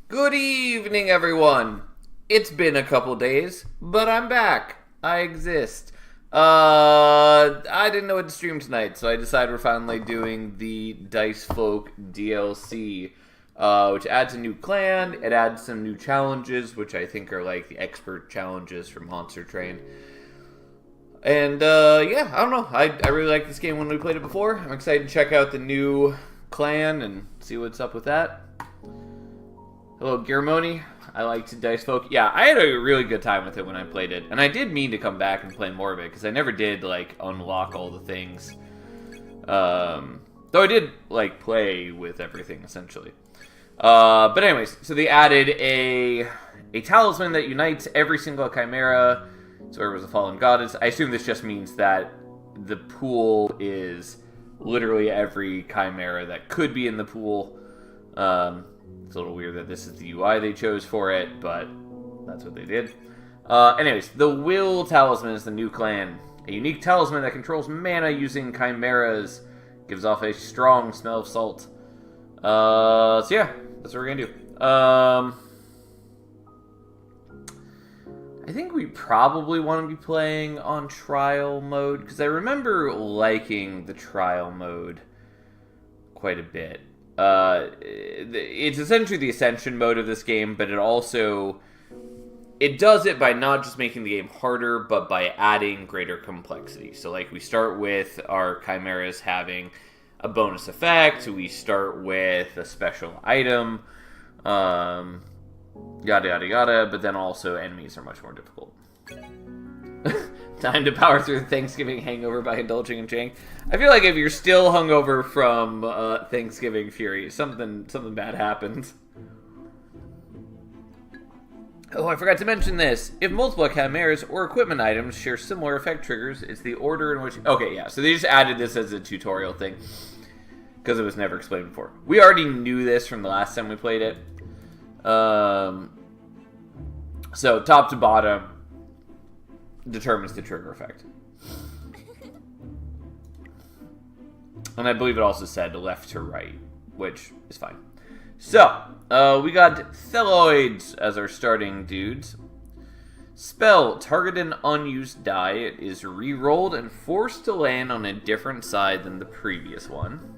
Good evening, everyone. It's been a couple days, but I'm back. I exist. I didn't know what to stream tonight, so I decided we're finally doing the Dicefolk DLC, which adds a new clan. It adds some new challenges, which I think are like the expert challenges from Monster Train. And, yeah, I don't know. I really liked this game when we played it before. I'm excited to check out the new clan and see what's up with that. Hello, Girmoni. I liked Dicefolk. Yeah, I had a really good time with it when I played it. And I did mean to come back and play more of it, because I never did, like, unlock all the things. Though I did, like, play with everything, essentially. But anyways, so they added a talisman that unites every single chimera. So it was a fallen goddess. I assume this just means that the pool is literally every chimera that could be in the pool. It's a little weird that this is the UI they chose for it, but that's what they did. Anyways, the Will Talisman is the new clan. A unique talisman that controls mana using chimeras. Gives off a strong smell of salt. So yeah, that's what we're going to do. I think we probably want to be playing on trial mode, because I remember liking the trial mode quite a bit. It's essentially the Ascension mode of this game, but it does it by not just making the game harder, but by adding greater complexity. So, like, we start with our chimeras having a bonus effect, we start with a special item, yada yada yada, but then also enemies are much more difficult. Time to power through the Thanksgiving hangover by indulging in jank. I feel like if you're still hungover from Thanksgiving fury, something bad happens. Oh, I forgot to mention this. If multiple chimeras or equipment items share similar effect triggers, it's the order in which... Okay, yeah, so they just added this as a tutorial thing, because it was never explained before. We already knew this from the last time we played it. So, top to bottom determines the trigger effect. And I believe it also said left to right, which is fine. So, we got Thelloids as our starting dudes. Spell, target an unused die. It is re-rolled and forced to land on a different side than the previous one.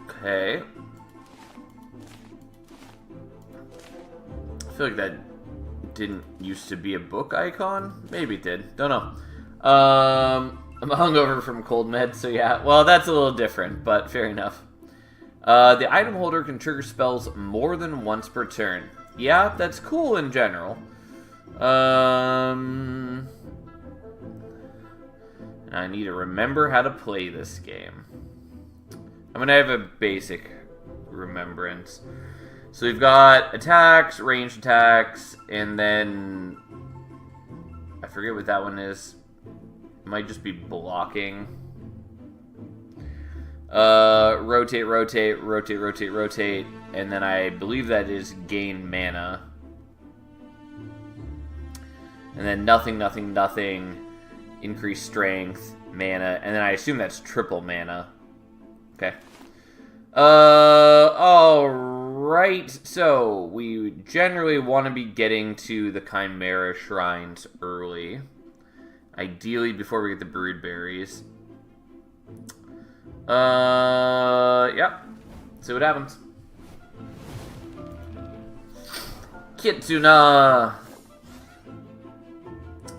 Okay. I feel like that didn't used to be a book icon. Maybe it did. Don't know. I'm hungover from cold meds, so yeah. Well, that's a little different, but fair enough. The item holder can trigger spells more than once per turn. Yeah, that's cool in general. And I need to remember how to play this game. I'm going to have a basic remembrance. So we've got attacks, ranged attacks, and then I forget what that one is. It might just be blocking. Rotate, rotate, rotate, rotate, rotate, and then I believe that is gain mana. And then nothing, nothing, nothing, increase strength, mana, and then I assume that's triple mana. Okay. Alright, so we generally want to be getting to the Chimera Shrines early. Ideally before we get the brood berries. Yep. See what happens. Kitsuna!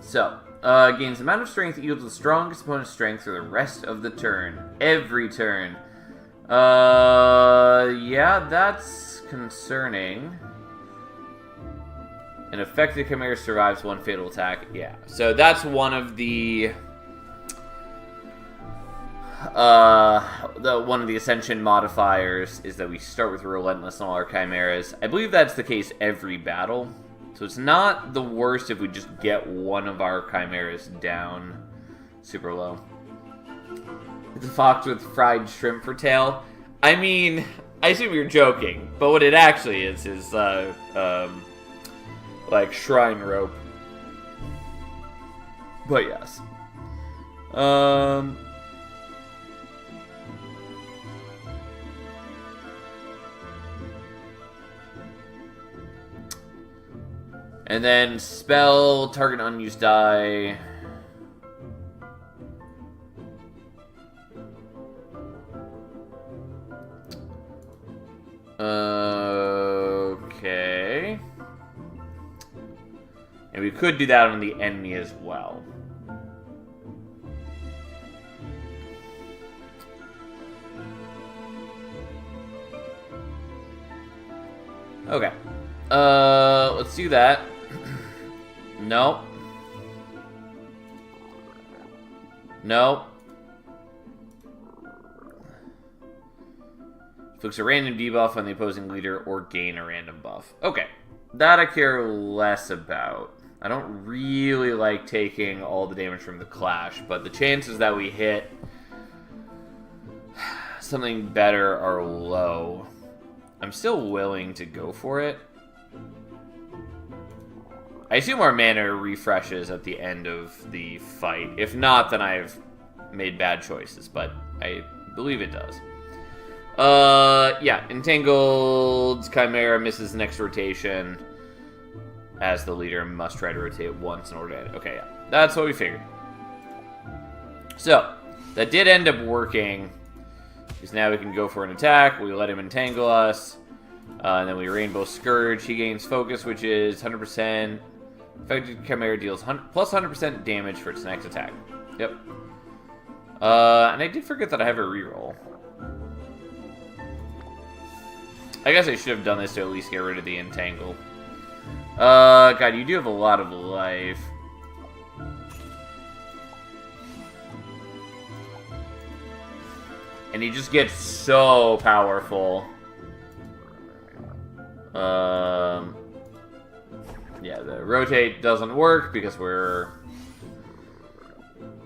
So, gains amount of strength equal to the strongest opponent's strength for the rest of the turn. Every turn. Yeah, that's concerning. An affected chimera survives one fatal attack. Yeah, so that's one of the one of the Ascension modifiers is that we start with Relentless on all our chimeras. I believe that's the case every battle. So it's not the worst if we just get one of our chimeras down super low. It's a fox with fried shrimp for tail. I mean, I assume you're joking, but what it actually is like shrine rope. But yes. And then spell, target unused die. Okay. And we could do that on the enemy as well. Okay. Let's do that. Nope. Nope. Inflicts a random debuff on the opposing leader or gain a random buff. Okay. That I care less about. I don't really like taking all the damage from the clash, but the chances that we hit something better are low. I'm still willing to go for it. I assume our mana refreshes at the end of the fight. If not, then I've made bad choices, but I believe it does. Yeah, Entangled Chimera misses next rotation, as the leader must try to rotate once in order to end it. Okay, yeah, that's what we figured. So, that did end up working, because now we can go for an attack. We let him entangle us, and then we Rainbow Scourge. He gains focus, which is 100%. Affected Chimera deals plus 100% damage for its next attack. Yep. And I did forget that I have a reroll. I guess I should have done this to at least get rid of the entangle. God, you do have a lot of life. And he just gets so powerful. Yeah, the rotate doesn't work because we're...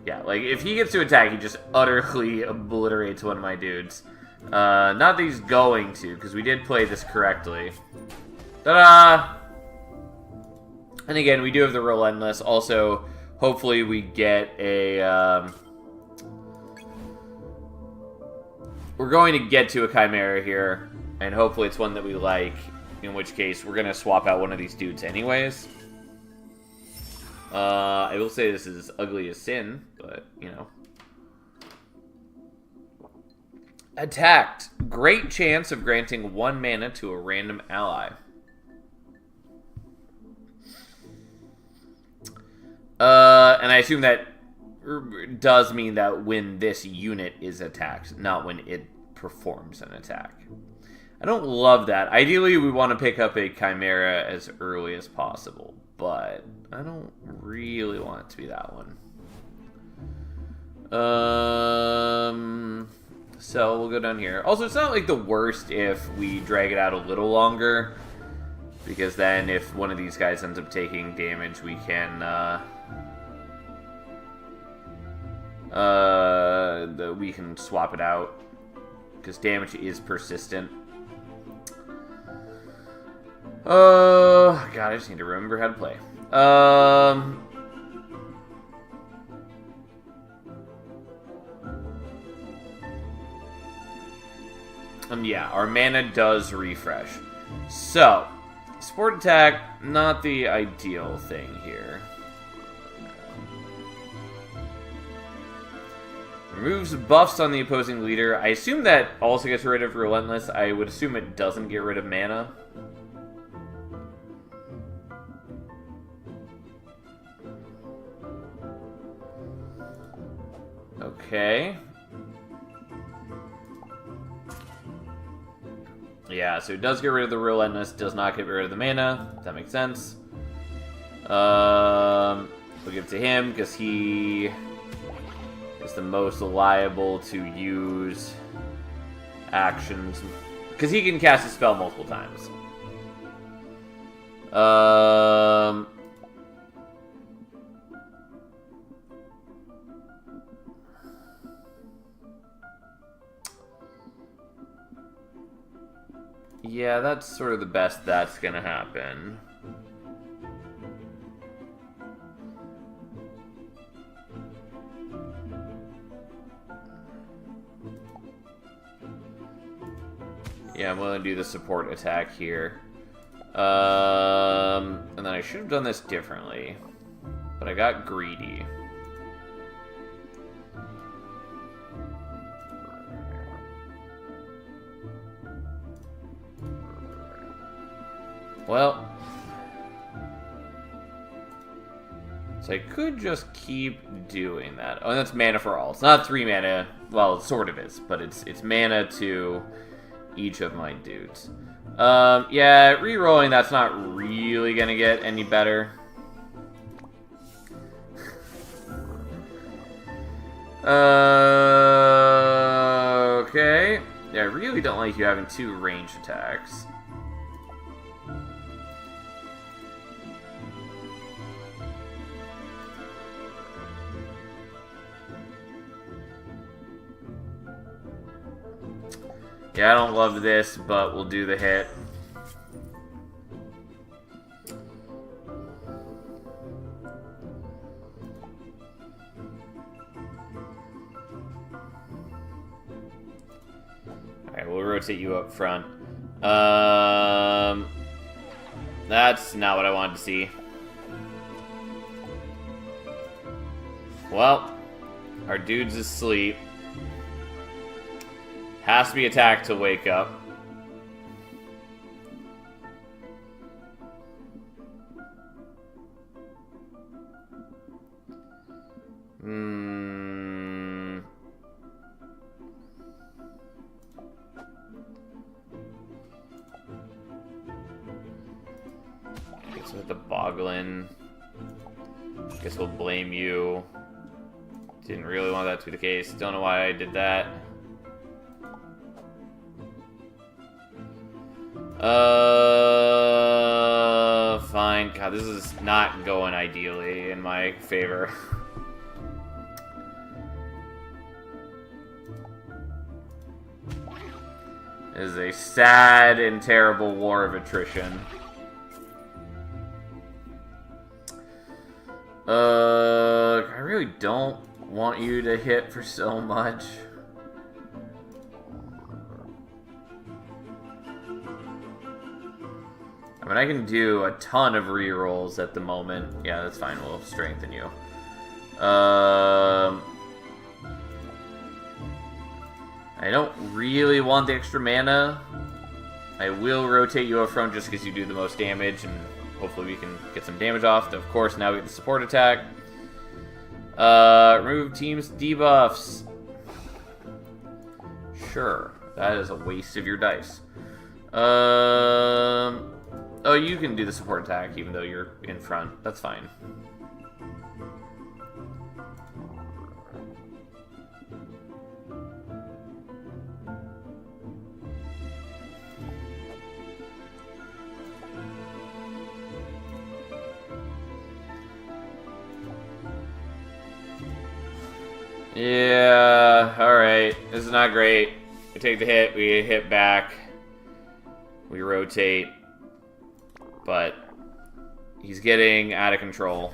Yeah, like, if he gets to attack, he just utterly obliterates one of my dudes. Not that he's going to, because we did play this correctly. Ta-da! And again, we do have the Relentless. Also, hopefully we get a... We're going to get to a Chimera here, and hopefully it's one that we like, in which case we're going to swap out one of these dudes anyways. I will say this is ugly as sin, but, you know. Attacked. Great chance of granting 1 mana to a random ally. And I assume that does mean that when this unit is attacked, not when it performs an attack. I don't love that. Ideally, we want to pick up a Chimera as early as possible, but I don't really want it to be that one. So we'll go down here. Also, it's not like the worst if we drag it out a little longer, because then if one of these guys ends up taking damage, we can we can swap it out, because damage is persistent. Oh, God, I just need to remember how to play. Yeah, our mana does refresh. So, Sport Attack, not the ideal thing here. Removes buffs on the opposing leader. I assume that also gets rid of Relentless. I would assume it doesn't get rid of mana. Okay. Yeah, so it does get rid of the Relentless, does not get rid of the mana. That makes sense. We'll give it to him, because he is the most liable to use actions. Because he can cast a spell multiple times. Yeah, that's sort of the best that's gonna happen. Yeah, I'm willing to do the support attack here. And and then I should have done this differently. But I got greedy. Well, so I could just keep doing that. Oh, and that's mana for all. It's not 3 mana. Well, it sort of is, but it's mana to each of my dudes. Yeah, re-rolling, that's not really gonna get any better. Okay. Yeah, I really don't like you having 2 ranged attacks. Yeah, I don't love this, but we'll do the hit. Alright, we'll rotate you up front. That's not what I wanted to see. Well, our dude's asleep. Has to be attacked to wake up. Guess with the Boglin. Guess we'll blame you. Didn't really want that to be the case. Don't know why I did that. Fine. God, this is not going ideally in my favor. It is a sad and terrible war of attrition. I really don't want you to hit for so much. I mean, I can do a ton of rerolls at the moment. Yeah, that's fine. We'll strengthen you. I don't really want the extra mana. I will rotate you up front just because you do the most damage, and hopefully we can get some damage off. Of course, now we get the support attack. Remove team's debuffs. Sure. That is a waste of your dice. Oh, you can do the support attack even though you're in front. That's fine. Yeah, alright. This is not great. We take the hit, we hit back. We rotate. But he's getting out of control.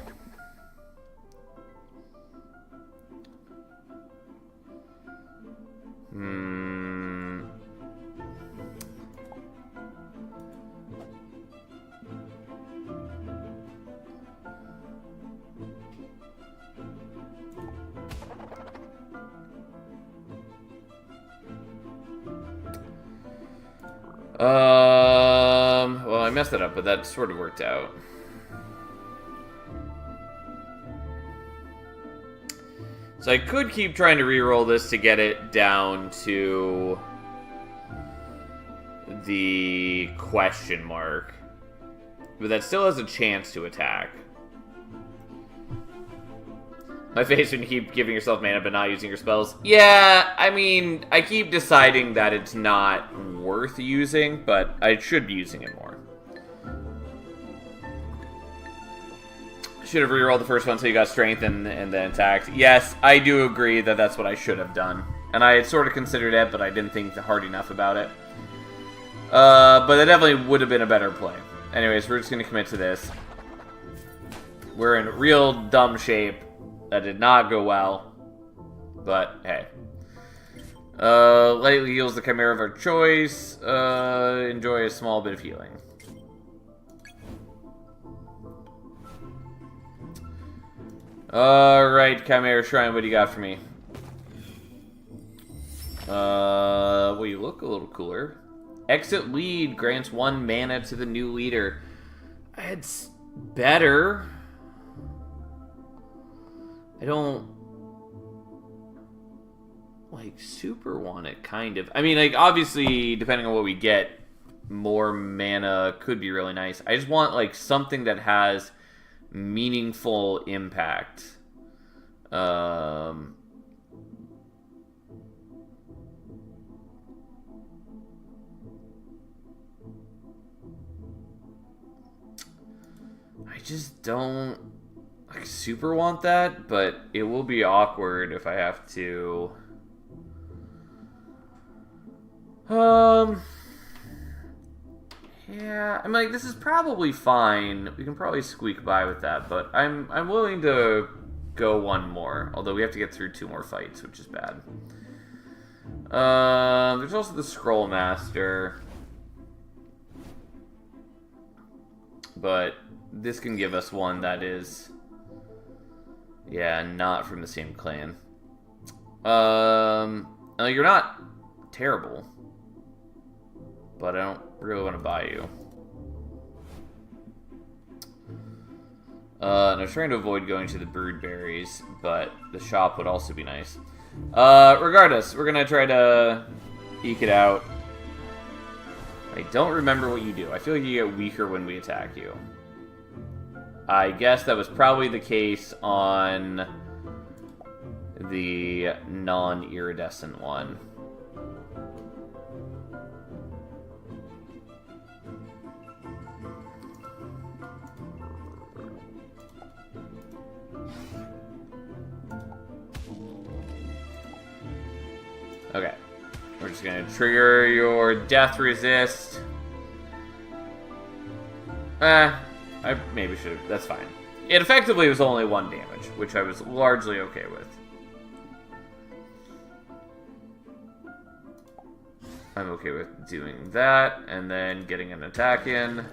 Well, I messed it up, but that sort of worked out. So I could keep trying to reroll this to get it down to the question mark. But that still has a chance to attack. My face when you keep giving yourself mana but not using your spells. Yeah, I mean, I keep deciding that it's not worth using, but I should be using it more. Should have rerolled the first one so you got strength and then attacked. Yes, I do agree that that's what I should have done. And I had sort of considered it, but I didn't think hard enough about it. But it definitely would have been a better play. Anyways, we're just going to commit to this. We're in real dumb shape. That did not go well. But, hey. Lightly heals the Chimera of our choice. Enjoy a small bit of healing. Alright, Chimera Shrine, what do you got for me? Well, you look a little cooler. Exit lead grants 1 mana to the new leader. It's better. I don't like super want it, kind of. I mean, like, obviously, depending on what we get, more mana could be really nice. I just want, like, something that has meaningful impact. I just don't like super want that, but it will be awkward if I have to. Yeah, I'm like, this is probably fine. We can probably squeak by with that, but I'm willing to go 1 more. Although we have to get through 2 more fights, which is bad. There's also the Scroll Master, but this can give us one that is, yeah, not from the same clan. You're not terrible, but I don't really want to buy you. And I was trying to avoid going to the Broodberries, but the shop would also be nice. Regardless, we're gonna try to eke it out. I don't remember what you do. I feel like you get weaker when we attack you. I guess that was probably the case on the non-iridescent one. Okay. We're just gonna trigger your death resist. I maybe should have. That's fine. It effectively was only 1 damage, which I was largely okay with. I'm okay with doing that, and then getting an attack in.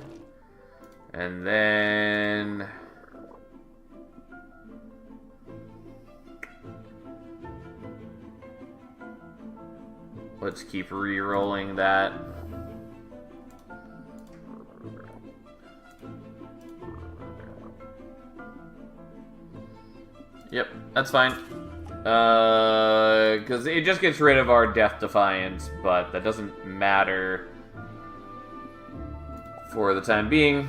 And then... let's keep re-rolling that. Yep, that's fine. Because it just gets rid of our Death Defiance, but that doesn't matter for the time being.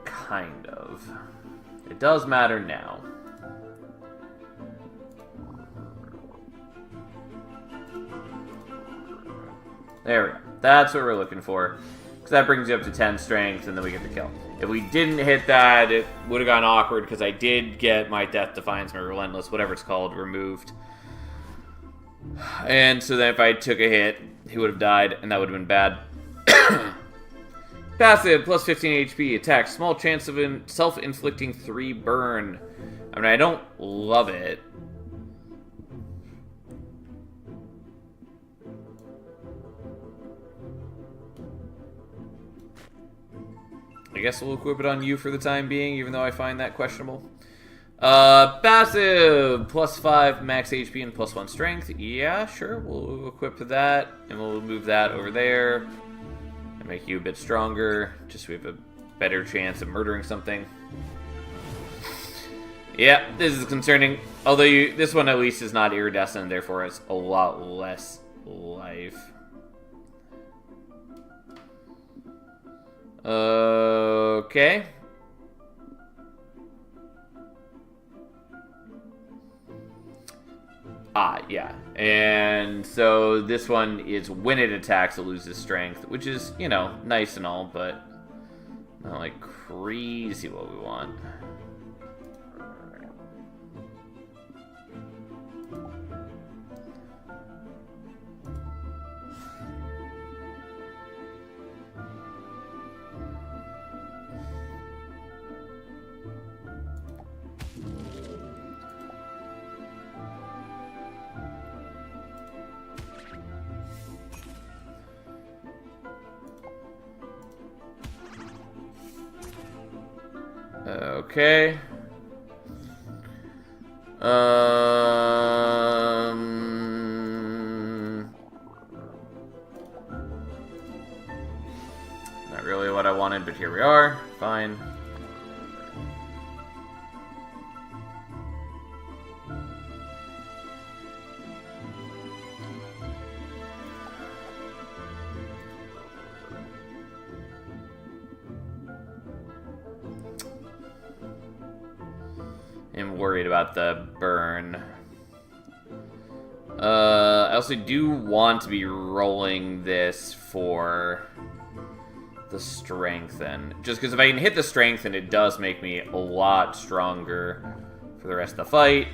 Kind of. It does matter now. There we go. That's what we're looking for. Because that brings you up to 10 strength, and then we get the kill. If we didn't hit that, it would have gone awkward, because I did get my Death Defiance, my Relentless, whatever it's called, removed. And so then if I took a hit, he would have died, and that would have been bad. Passive, plus 15 HP, attack, small chance of self-inflicting 3 burn. I mean, I don't love it. I guess we'll equip it on you for the time being, even though I find that questionable. Passive, plus 5 max HP and plus 1 strength. Yeah, sure, we'll equip that, and we'll move that over there. And make you a bit stronger, just so we have a better chance of murdering something. Yeah, this is concerning. Although this one at least is not iridescent, therefore it's a lot less life. Okay. Yeah. And so this one is when it attacks, it loses strength, which is, you know, nice and all, but not like crazy what we want. Okay. Not really what I wanted, but here we are. Fine. I'm worried about the burn. I also do want to be rolling this for the strengthen. Just because if I can hit the strengthen, it does make me a lot stronger for the rest of the fight,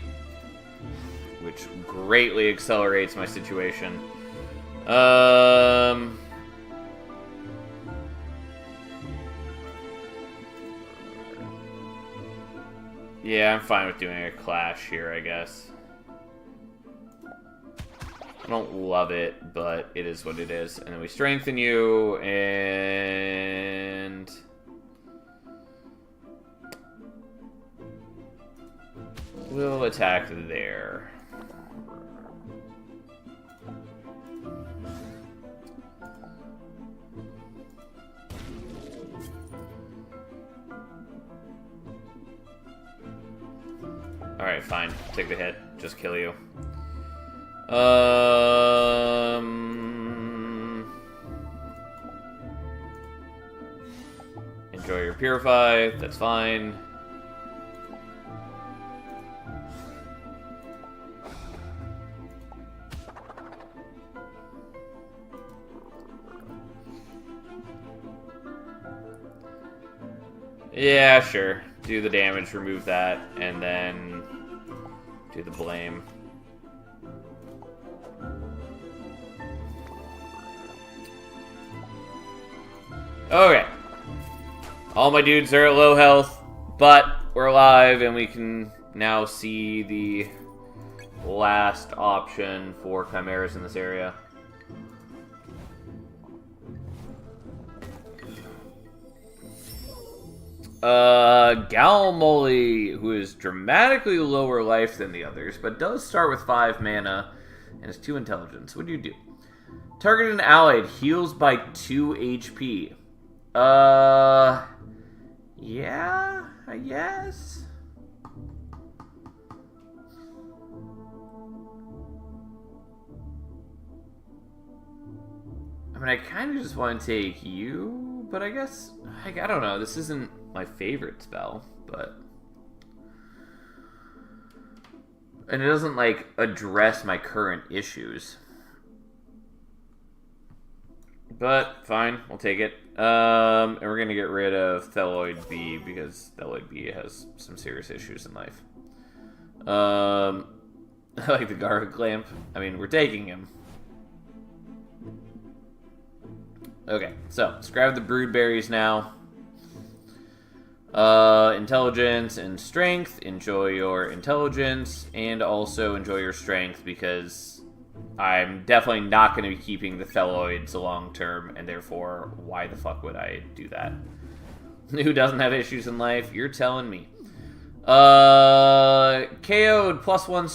which greatly accelerates my situation. Yeah, I'm fine with doing a clash here, I guess. I don't love it, but it is what it is. And then we strengthen you, and... we'll attack there. Alright, fine. Take the hit. Just kill you. Enjoy your purify. That's fine. Yeah, sure. Do the damage, remove that, and then do the blame. Okay. All my dudes are at low health, but we're alive, and we can now see the last option for chimeras in this area. Galmoli, who is dramatically lower life than the others, but does start with 5 mana and has 2 intelligence. What do you do? Target an allied heals by 2 HP. Yeah, I guess. I mean, I kind of just want to take you, but I guess, I don't know, this isn't my favorite spell, but... and it doesn't, like, address my current issues. But, fine, we'll take it. And we're gonna get rid of Thelloid B, because Thelloid B has some serious issues in life. I like the Garlic Lamp. I mean, we're taking him. Okay, so, let's grab the Broodberries now. Intelligence and strength. Enjoy your intelligence, and also enjoy your strength, because I'm definitely not going to be keeping the Thelloids long term, and therefore, why the fuck would I do that? Who doesn't have issues in life? You're telling me. KO'd +1